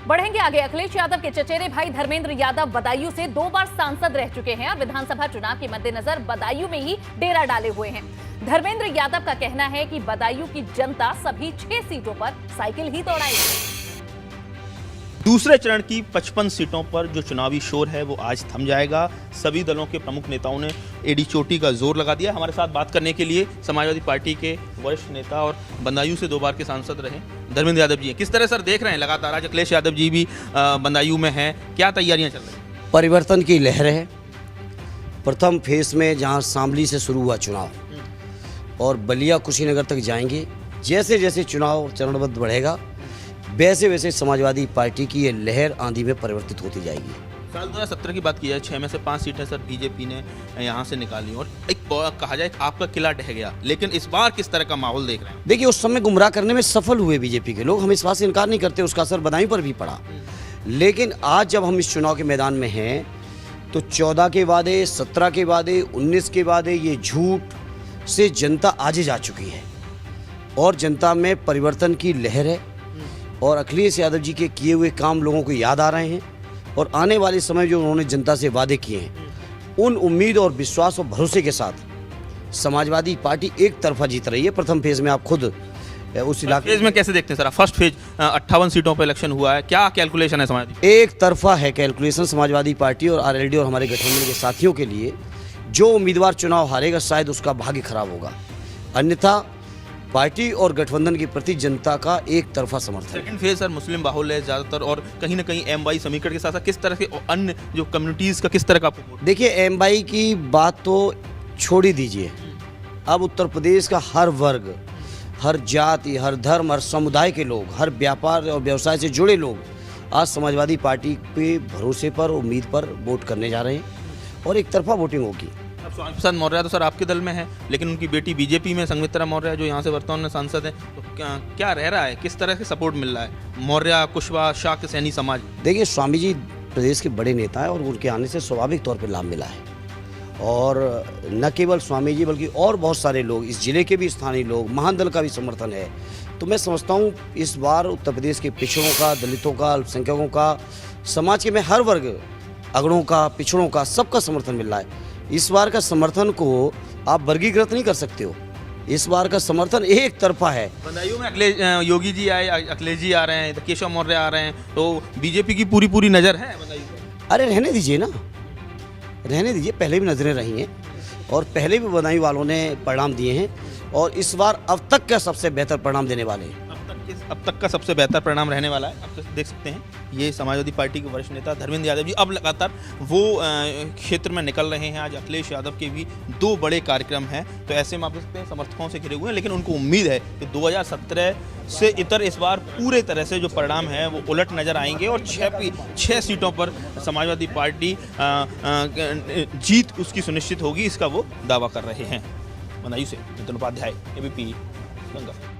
बढ़ेंगे आगे। अखिलेश यादव के चचेरे भाई धर्मेंद्र यादव बदायूं से 2 बार सांसद रह चुके हैं और विधानसभा चुनाव के मद्देनजर बदायूं में ही डेरा डाले हुए हैं। धर्मेंद्र यादव का कहना है कि बदायूं की जनता सभी 6 सीटों पर साइकिल ही दौड़ाएगी। दूसरे चरण की 55 सीटों पर जो चुनावी शोर है वो आज थम जाएगा। सभी दलों के प्रमुख नेताओं ने एडी चोटी का जोर लगा दिया। हमारे साथ बात करने के लिए समाजवादी पार्टी के वरिष्ठ नेता और बदायूं से 2 बार के सांसद रहे धर्मेंद्र यादव जी हैं। किस तरह सर देख रहे हैं लगातार आज अखिलेश यादव जी भी बदायूं में हैं, क्या तैयारियां चल रही हैं? परिवर्तन की लहर है। प्रथम फेज में जहां शामली से शुरू हुआ चुनाव और बलिया कुशीनगर तक जाएंगे, जैसे जैसे चुनाव चरणबद्ध बढ़ेगा वैसे वैसे समाजवादी पार्टी की ये लहर आंधी में परिवर्तित होती जाएगी। साल 2017 की बात की जाए, 6 में से 5 सीटें सर बीजेपी ने यहाँ से निकाली और एक कहा जाए आपका किला ढह गया, लेकिन इस बार किस तरह का माहौल देख रहे हैं? देखिए, उस समय गुमराह करने में सफल हुए बीजेपी के लोग, हम इस बात से इनकार नहीं करते, उसका असर बदायूं पर भी पड़ा। लेकिन आज जब हम इस चुनाव के मैदान में हैं तो 14 के वादे, 17 के वादे, 19 के वादे, ये झूठ से जनता आजे जा चुकी है और जनता में परिवर्तन की लहर है और अखिलेश यादव जी के किए हुए काम लोगों को याद आ रहे हैं और आने वाले समय जो उन्होंने जनता से वादे किए हैं उन उम्मीद और विश्वास और भरोसे के साथ समाजवादी पार्टी एक तरफा जीत रही है। प्रथम फेज में आप खुद उस इलाके फेज में कैसे देखते हैं सर? फर्स्ट फेज 58 सीटों पर इलेक्शन हुआ है, क्या कैलकुलेशन है समाजवादी? एक तरफा है कैलकुलेशन समाजवादी पार्टी और आरएलडी और हमारे गठबंधन के साथियों के लिए। जो उम्मीदवार चुनाव हारेगा शायद उसका भाग्य खराब होगा, अन्यथा पार्टी और गठबंधन के प्रति जनता का एक तरफा समर्थन। सेकंड फेज सर मुस्लिम बाहुल है ज़्यादातर और कहीं ना कहीं एमवाई समीकरण के साथ साथ किस तरह के अन्य जो कम्युनिटीज़ का किस तरह का? देखिए, एमवाई की बात तो छोड़ ही दीजिए। अब उत्तर प्रदेश का हर वर्ग, हर जाति, हर धर्म, हर समुदाय के लोग, हर व्यापार और व्यवसाय से जुड़े लोग आज समाजवादी पार्टी के भरोसे पर, उम्मीद पर वोट करने जा रहे हैं और एक तरफा वोटिंग होगी। स्वामी प्रसाद मौर्य तो सर आपके दल में है, लेकिन उनकी बेटी बीजेपी में संघमित्रा मौर्य जो यहाँ से वर्तमान में सांसद है, तो क्या रह रहा है, किस तरह से सपोर्ट मिल रहा है मौर्य, कुशवाहा, शाक्य, सैनी समाज? देखिए, स्वामी जी प्रदेश के बड़े नेता हैं और उनके आने से स्वाभाविक तौर पर लाभ मिला है और न केवल स्वामी जी बल्कि और बहुत सारे लोग, इस जिले के भी स्थानीय लोग, महादल का भी समर्थन है। तो मैं समझता हूँ इस बार उत्तर प्रदेश के पिछड़ों का, दलितों का, अल्पसंख्यकों का, समाज के में हर वर्ग, अगड़ों का, पिछड़ों का, सबका समर्थन मिल रहा है। इस बार का समर्थन को आप वर्गीकृत नहीं कर सकते हो, इस बार का समर्थन एक तरफा है। बदायूं में अखिलेश योगी जी आए, अखिलेश जी आ रहे हैं, केशव मौर्य आ रहे हैं, तो बीजेपी की पूरी नज़र है बदायूं पर। अरे रहने दीजिए ना, रहने दीजिए, पहले भी नजरें रही हैं और पहले भी बदायूं वालों ने परिणाम दिए हैं और इस बार अब तक का सबसे बेहतर परिणाम देने वाले हैं। अब तक का सबसे बेहतर परिणाम रहने वाला है। अब देख सकते हैं ये समाजवादी पार्टी के वरिष्ठ नेता धर्मेंद्र यादव जी अब लगातार वो क्षेत्र में निकल रहे हैं। आज अखिलेश यादव के भी 2 बड़े कार्यक्रम हैं, तो ऐसे में आप देख सकते हैं समर्थकों से घिरे हुए हैं, लेकिन उनको उम्मीद है कि 2017 से इतर इस बार पूरे तरह से जो परिणाम है वो उलट नजर आएंगे और 6 सीटों पर समाजवादी पार्टी जीत उसकी सुनिश्चित होगी, इसका वो दावा कर रहे हैं। बदायूं से नितिन उपाध्याय, एबीपी गंगा।